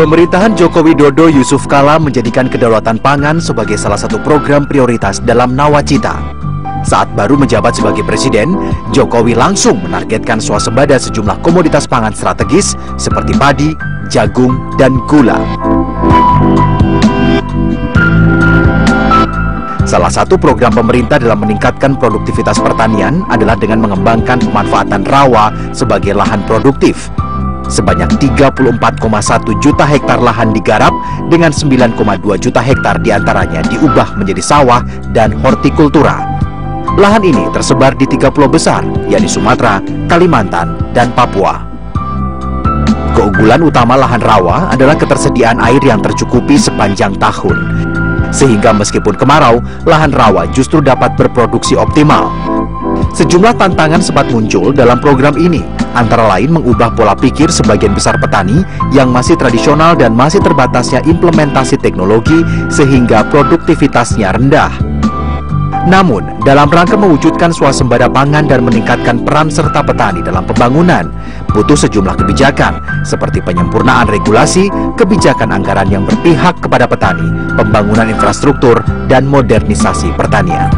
Pemerintahan Joko Widodo Yusuf Kala menjadikan kedaulatan pangan sebagai salah satu program prioritas dalam nawacita. Saat baru menjabat sebagai presiden, Jokowi langsung menargetkan swasembada sejumlah komoditas pangan strategis seperti padi, jagung, dan gula. Salah satu program pemerintah dalam meningkatkan produktivitas pertanian adalah dengan mengembangkan pemanfaatan rawa sebagai lahan produktif. Sebanyak 34,1 juta hektar lahan digarap dengan 9,2 juta hektar diantaranya diubah menjadi sawah dan hortikultura. Lahan ini tersebar di 3 pulau besar, yakni Sumatera, Kalimantan, dan Papua. Keunggulan utama lahan rawa adalah ketersediaan air yang tercukupi sepanjang tahun. Sehingga meskipun kemarau, lahan rawa justru dapat berproduksi optimal. Sejumlah tantangan sempat muncul dalam program ini, antara lain mengubah pola pikir sebagian besar petani yang masih tradisional dan masih terbatasnya implementasi teknologi sehingga produktivitasnya rendah. Namun, dalam rangka mewujudkan swasembada pangan dan meningkatkan peran serta petani dalam pembangunan, butuh sejumlah kebijakan seperti penyempurnaan regulasi, kebijakan anggaran yang berpihak kepada petani, pembangunan infrastruktur, dan modernisasi pertanian.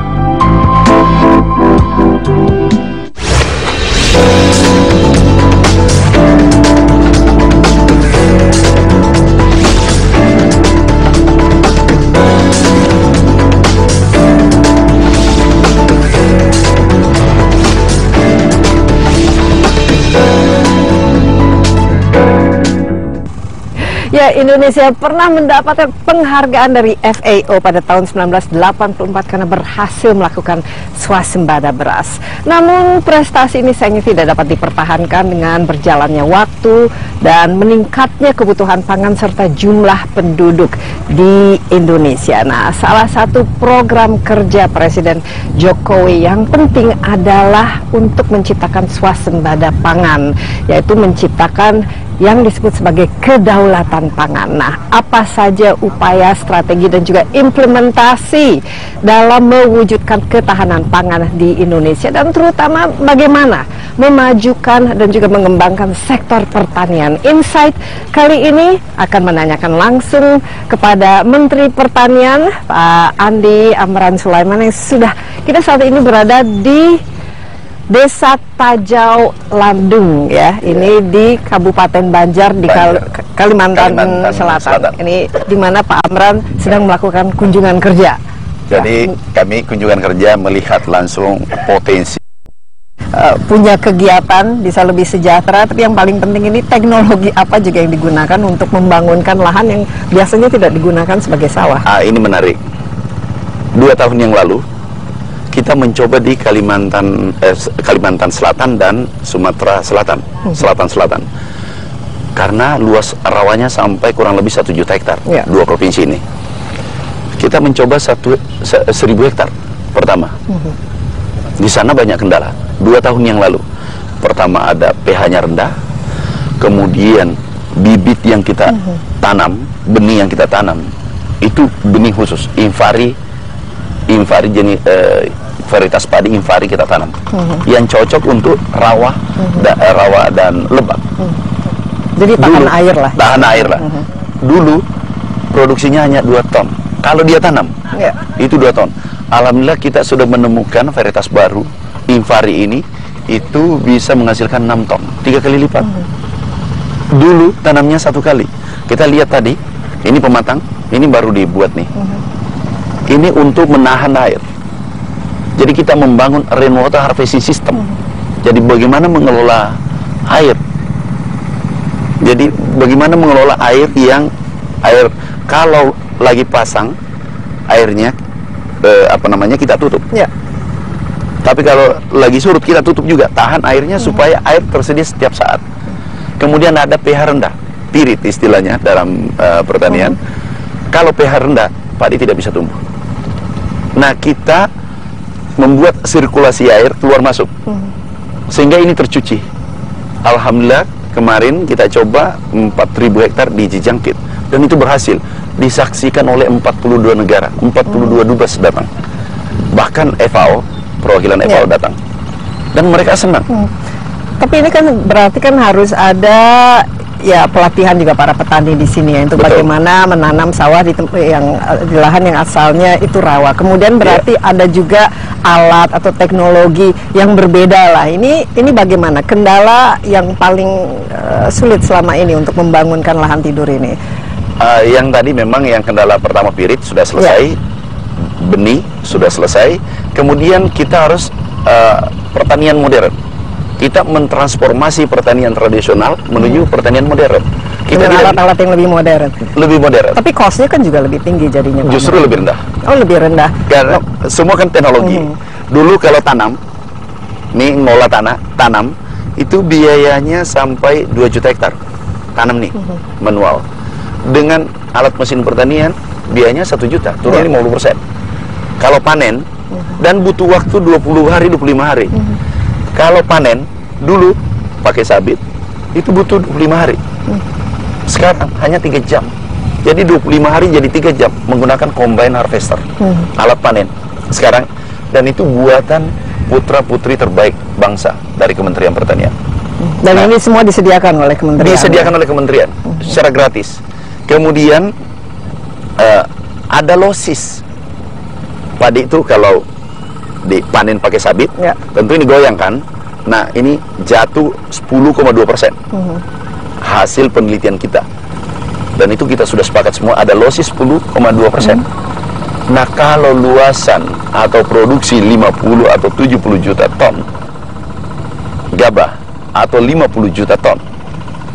Ya, Indonesia pernah mendapatkan penghargaan dari FAO pada tahun 1984 karena berhasil melakukan swasembada beras. Namun prestasi ini sayangnya tidak dapat dipertahankan dengan berjalannya waktu dan meningkatnya kebutuhan pangan serta jumlah penduduk di Indonesia. Nah, salah satu program kerja Presiden Jokowi yang penting adalah untuk menciptakan swasembada pangan, yaitu menciptakan yang disebut sebagai kedaulatan pangan. Nah, apa saja upaya, strategi, dan juga implementasi dalam mewujudkan ketahanan pangan di Indonesia, dan terutama bagaimana memajukan dan juga mengembangkan sektor pertanian. Insight kali ini akan menanyakan langsung kepada Menteri Pertanian, Pak Andi Amran Sulaiman, yang sudah kita saat ini berada di Desa Tajau Landung, ya, ini di Kabupaten Banjar di Kalimantan Selatan. Ini di mana Pak Amran sedang melakukan kunjungan kerja. Jadi kami kunjungan kerja melihat langsung potensi. Punya kegiatan bisa lebih sejahtera, tapi yang paling penting ini teknologi apa juga yang digunakan untuk membangunkan lahan yang biasanya tidak digunakan sebagai sawah. Ini menarik. 2 tahun yang lalu kita mencoba di Kalimantan Selatan dan Sumatera Selatan, Selatan. Karena luas rawanya sampai kurang lebih 1 juta hektar, dua provinsi ini. Kita mencoba 1.000 hektar pertama. Di sana banyak kendala. 2 tahun yang lalu, pertama ada pH-nya rendah, kemudian bibit yang kita tanam, benih yang kita tanam, itu benih khusus, Invari jenis varietas padi Invari kita tanam, yang cocok untuk rawa, rawa dan lebak. Jadi tahan air lah. Tahan air lah. Dulu produksinya hanya 2 ton. Kalau dia tanam, itu 2 ton. Alhamdulillah kita sudah menemukan varietas baru Invari ini, itu bisa menghasilkan 6 ton, 3 kali lipat. Dulu tanamnya 1 kali. Kita lihat tadi, ini pematang, ini baru dibuat nih. Ini untuk menahan air. Jadi kita membangun rainwater harvesting system. Jadi bagaimana mengelola air? Jadi bagaimana mengelola air yang kalau lagi pasang airnya kita tutup. Tapi kalau lagi surut kita tutup juga, tahan airnya supaya air tersedia setiap saat. Kemudian ada pH rendah, pirit istilahnya dalam pertanian. Kalau pH rendah, padi tidak bisa tumbuh. Nah, kita membuat sirkulasi air keluar masuk, sehingga ini tercuci. Alhamdulillah kemarin kita coba 4.000 hektar di Cijangkit, dan itu berhasil, disaksikan oleh 42 negara, 42 dubes datang, bahkan FAO, perwakilan FAO datang, dan mereka senang. Tapi ini kan berarti kan harus ada ya pelatihan juga para petani di sini ya untuk bagaimana menanam sawah di lahan yang asalnya itu rawa. Kemudian berarti ada juga alat atau teknologi yang berbeda lah. Ini bagaimana kendala yang paling sulit selama ini untuk membangunkan lahan tidur ini? Yang tadi memang yang kendala pertama pirit sudah selesai, benih sudah selesai. Kemudian kita harus pertanian modern. Kita mentransformasi pertanian tradisional menuju pertanian modern. Kita dengan alat-alat yang lebih modern. Lebih modern. Tapi cost-nya kan juga lebih tinggi jadinya. Justru lebih rendah. Oh, lebih rendah. Karena semua kan teknologi. Dulu kalau tanam, nih ngolah tanam, itu biayanya sampai 2 juta hektar. Tanam nih, manual. Dengan alat mesin pertanian, biayanya 1 juta, turun 50%. Kalau panen, dan butuh waktu 20 hari, 25 hari. Kalau panen, dulu pakai sabit, itu butuh 25 hari. Sekarang hanya 3 jam. Jadi 25 hari jadi 3 jam menggunakan combine harvester, alat panen. Sekarang, dan itu buatan putra-putri terbaik bangsa dari Kementerian Pertanian. Dan ini semua disediakan oleh Kementerian? Disediakan oleh Kementerian, secara gratis. Kemudian, ada losis. Padi itu kalau dipanen pakai sabit, tentu ini goyang kan. Nah, ini jatuh 10,2%. Hasil penelitian kita. Dan itu kita sudah sepakat semua, ada losis 10,2%. Nah, kalau luasan atau produksi 50 atau 70 juta ton gabah atau 50 juta ton,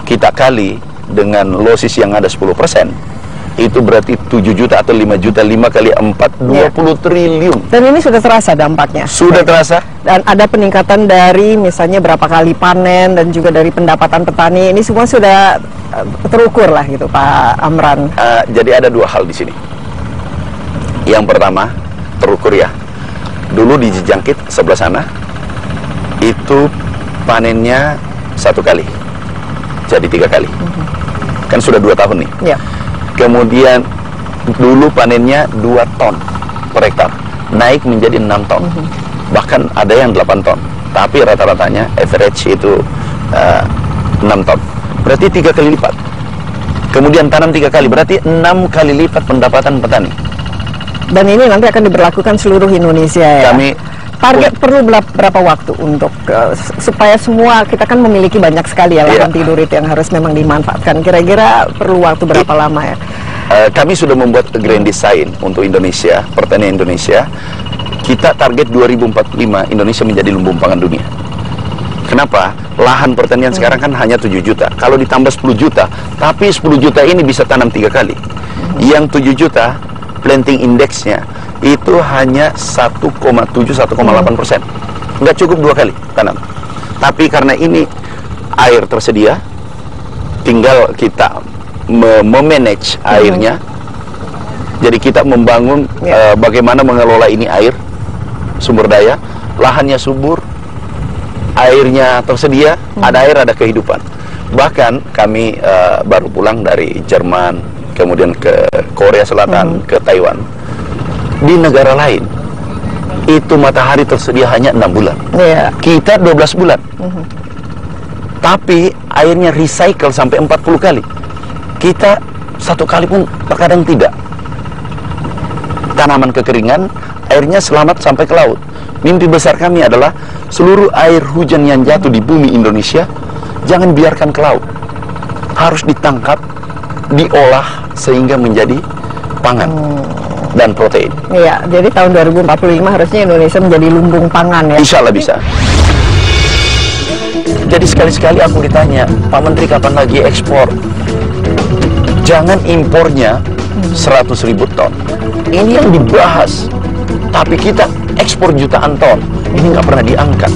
kita kali dengan losis yang ada 10%, itu berarti 7 juta atau 5 juta, 5 kali 4, 20 triliun. Dan ini sudah terasa dampaknya? Sudah terasa. Dan ada peningkatan dari misalnya berapa kali panen dan juga dari pendapatan petani, ini semua sudah terukur lah gitu Pak Amran. Jadi ada 2 hal di sini. Yang pertama, terukur ya. Dulu di Jangkit sebelah sana, itu panennya 1 kali, jadi 3 kali. Kan sudah 2 tahun nih. Kemudian dulu panennya 2 ton per hektar, naik menjadi 6 ton, bahkan ada yang 8 ton. Tapi rata-ratanya average itu 6 ton. Berarti 3 kali lipat. Kemudian tanam 3 kali, berarti 6 kali lipat pendapatan petani. Dan ini nanti akan diberlakukan seluruh Indonesia ya? Target perlu berapa waktu untuk supaya semua, kita kan memiliki banyak sekali ya lahan tidur itu yang harus memang dimanfaatkan. Kira-kira perlu waktu berapa lama ya? Kami sudah membuat grand design untuk Indonesia, pertanian Indonesia. Kita target 2045 Indonesia menjadi lumbung pangan dunia. Kenapa? Lahan pertanian sekarang kan hanya 7 juta. Kalau ditambah 10 juta, tapi 10 juta ini bisa tanam 3 kali. Yang 7 juta, planting indexnya itu hanya 1,7-1,8%. Nggak cukup 2 kali tanam. Tapi karena ini air tersedia, tinggal kita memanage airnya. Jadi kita membangun bagaimana mengelola ini air, sumber daya, lahannya subur, airnya tersedia, ada air, ada kehidupan. Bahkan kami baru pulang dari Jerman, kemudian ke Korea Selatan, ke Taiwan. Di negara lain itu matahari tersedia hanya 6 bulan, kita 12 bulan. Tapi airnya recycle sampai 40 kali. Kita 1 kali pun terkadang tidak. Tanaman kekeringan, airnya selamat sampai ke laut. Mimpi besar kami adalah seluruh air hujan yang jatuh di bumi Indonesia jangan biarkan ke laut, harus ditangkap, diolah sehingga menjadi pangan dan protein. Iya, jadi tahun 2045 harusnya Indonesia menjadi lumbung pangan ya. Insya Allah bisa. Jadi sekali-sekali aku ditanya, Pak Menteri kapan lagi ekspor? Jangan impornya 100.000 ton. Ini yang dibahas. Tapi kita ekspor jutaan ton. Ini nggak pernah diangkat.